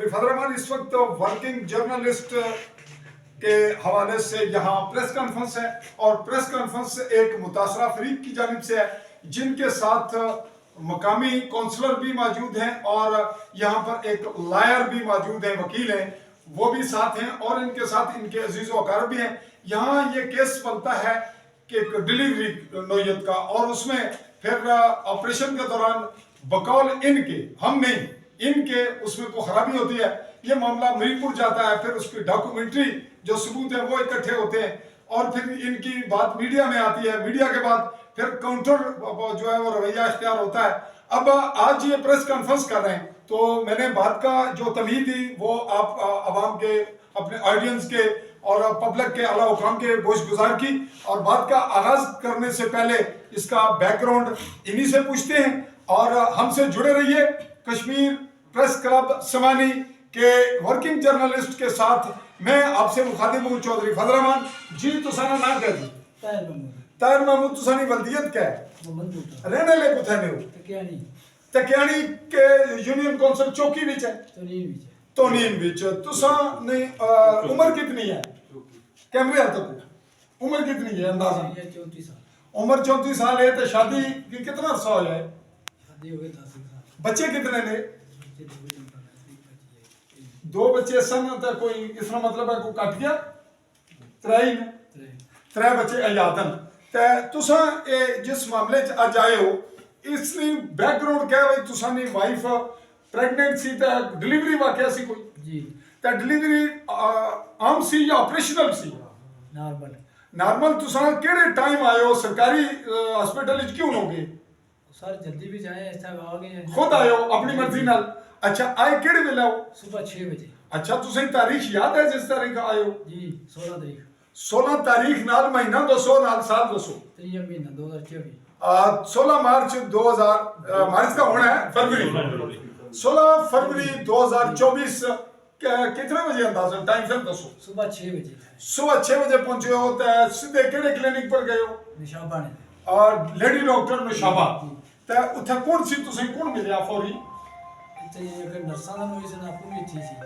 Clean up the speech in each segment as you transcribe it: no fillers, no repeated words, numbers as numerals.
चौधरी फजल रहमान इस वक्त working journalist के हवाले से यहाँ प्रेस कॉन्फ्रेंस है और प्रेस कॉन्फ्रेंस एक मुतासरा फरीक की जानिब से है जिनके साथ मकामी काउंसलर भी मौजूद हैं और यहाँ पर एक लायर भी मौजूद है, वकील हैं, वो भी साथ हैं और इनके साथ इनके अजीज़ व अकारब भी हैं। यहाँ ये केस बनता है कि एक डिलीवरी नौयत का और उसमें फिर ऑपरेशन के दौरान बकौल इनके, हम नहीं, इनके उसमें कोई खराबी होती है, ये मामला मीरपुर जाता है, फिर उसकी डॉक्यूमेंट्री जो सबूत है वो इकट्ठे होते हैं और फिर इनकी बात मीडिया में आती है, मीडिया के बाद फिर काउंटर जो है वो रवैया इख्तियार होता है। अब आज ये प्रेस कॉन्फ्रेंस कर रहे हैं तो मैंने बात का जो तमीद दी वो आप आवाम के, अपने ऑडियंस के और पब्लिक के आला हुकाम के गोश गुजार की और बात का आगाज करने से पहले इसका बैकग्राउंड इन्हीं से पूछते हैं और हमसे जुड़े रहिए। कश्मीर प्रेस क्लब समानी के वर्किंग जर्नलिस्ट के साथ मैं आपसे मुखातिब हूँ चौधरी फजल रहमान जी। तुसाना नाम क्या जी? ताहिर महमूद। तुसानी वल्दियत क्या है? रहने ले कुछ है नहीं तकियानी के यूनियन काउंसिल चौकी विच है तोनीन विच। तुसा ने उम्र कितनी है? कैमरे तक उम्र कितनी है अंदाजा? 34 साल। उम्र 34 साल है तो शादी की कितना अरसा हो जाए? शादी हो गई 10 साल। बच्चे कितने ने? 2 बच्चे सन तो कोई इसका मतलब है कोई कट गया? 3 बच्चे अयादन। ते तुसा जिस मामले च अज आए हो इसलिए बैकग्राउंड क्या है? तुसा ने वाइफ प्रेग्नेंट सी ते डिलीवरी वाकया सी कोई जी? ते डिलीवरी आम सी या ऑपरेशनल सी? नॉर्मल। तुसा केड़े टाइम आए हो? सरकारी हॉस्पिटल च क्यों होगे? सर जल्दी भी जाए ऐसा आ गए खुद आए हो अपनी मर्जी नाल? अच्छा आए केड़े वेले हो? सुबह 6 बजे। अच्छा तुसें तारीख याद है जिस तारीख आए हो? जी 16 तारीख। 16 तारीख नाल महीना दसो नाल साल दसो। 3 महीना 2024। 16 मार्च 2000 मार्च का होना है फरवरी 16 फरवरी 2024 कितने बजे अंदाजा टाइम फिर दसो? सुबह 6 बजे। सुबह 6 बजे पहुंचे हो तो सीधे केड़े क्लिनिक पर गए हो? निशाबा ने और लेडी डॉक्टर निशाबा ते उथे कौन सी तुसें कौन मिलया फौरी? नर्सा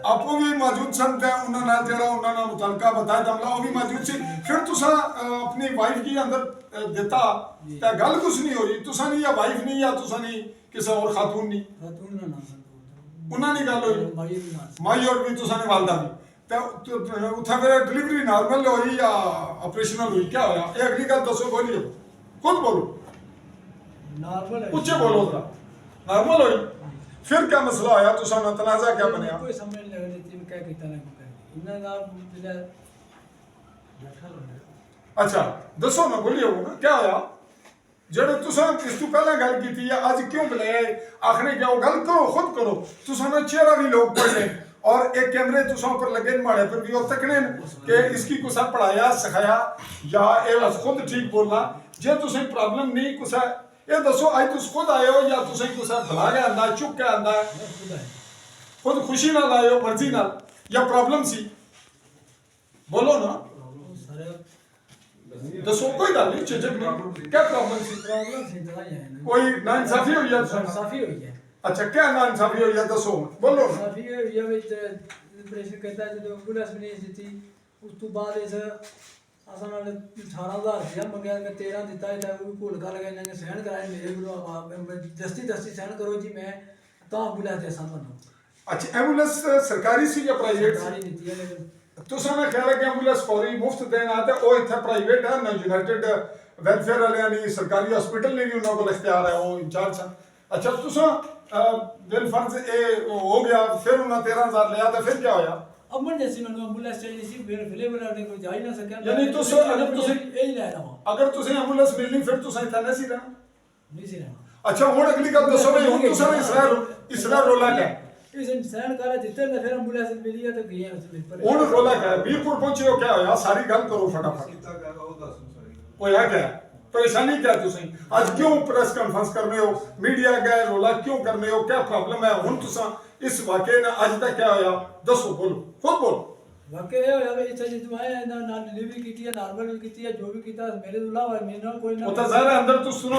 आपको भी मौजूद सन ते उन्हां नाल जेड़ा उन्हां नाल मुतलका बताया मामला वो भी मौजूद सी। फिर तुसा अपनी वाइफ की अंदर देता ते गल कुछ नहीं होई? तुसा नहीं या वाइफ नहीं या तुसा नहीं किसी और खातून नहीं उन्हां नहीं गल होई? माई और भी तुसा ने वालदा भी ते उथे फिर डिलीवरी नॉर्मल होई या ऑपरेशनल हुई? क्या होया? ये अगली गल दसो, बोलिए, खुद बोलो, नॉर्मल ऊंचे बोलो जरा। नॉर्मल हुई? फिर क्या मसला आया? तुसा ना तनाजा क्या बनया? कोई समझ नहीं लग रही थी क्या कहता ना इन्ना नाम अच्छा दसो ना, बोलिए वो ना क्या होया जेड़े तुसा इस तो पहले गल की थी आज क्यों बुलाया? आखने क्या वो गल करो, खुद करो। तुसा ना चेहरा भी लोग पढ़ लें और एक कैमरे तुसा ऊपर लगे माड़े पर भी और तकने कि इसकी कुछ पढ़ाया सिखाया या ये बस खुद ठीक बोलना। जे तुसें प्रॉब्लम नहीं कुछ ये दसो आज तुस खुद आए हो या तुसें कुछ भला के आंदा चुप के आंदा खुद खुशी नाल आए हो मर्जी नाल या प्रॉब्लम सी? बोलो ना, दसो, कोई गल नहीं, झिझक नहीं, क्या प्रॉब्लम सी? कोई नाइंसाफी हुई है? नाइंसाफी हुई है। अच्छा क्या नाइंसाफी हुई है दसो, बोलो। नाइंसाफी हुई है विच ऑपरेशन कहता है जो एम्बुलेंस भी नहीं दी उस तो बाद इस असा नाल 18000 रुपया मंगया मैं 13 दिता है वो भी भूल कर लगा इन्हें सहन कराए मेरे को दस्ती सहन करो जी मैं तो एम्बुलेंस दे सा तुहानू। अच्छा एम्बुलेंस सरकारी सी या प्राइवेट? सरकारी नीति है लेकिन तुसा ना ख्याल है कि एम्बुलेंस फौरी मुफ्त देना आते ओ इथे प्राइवेट है ना यूनाइटेड वेलफेयर वाले नहीं सरकारी हॉस्पिटल ने भी उन्होंने को इख्तियार है वो इंचार्ज सन। अच्छा तुसा बिल फर्ज ए हो गया फिर उन्होंने 13000 लिया तो फिर क्या होया? इमरजेंसी में एम्बुलेंस चाहिए सी फिर फिलेबल आने को जा ही ना सके यानी तुसा अगर तुसे यही ले रहा अगर तुसे एम्बुलेंस मिलनी फिर तुसा इथे नहीं रहना? नहीं सी रहना। अच्छा हुन अगली गल दसो भाई हुन तुसा ने इसरा रोला क्या? इस इंसान का जितने ने फिर एम्बुलेंस मिली है तो गए हैं हुन रोला क्या है? मीरपुर पहुंचे हो क्या होया? सारी गल करो फटाफट। होया क्या? परेशानी क्या तुसें? आज क्यों प्रेस कॉन्फ्रेंस करने हो? मीडिया गए रोला क्यों करने हो? क्या प्रॉब्लम है? हुन तुसा इस वाकये ने आज तक क्या होया दसो, बोलो, खुद बोलो। वाकई होया भाई इतना जितना है ना डिलीवरी की है नॉर्मल की है जो भी कीता मेरे तो अलावा मेरे कोई ना वो तो ज़ाहिर है अंदर तो सुनो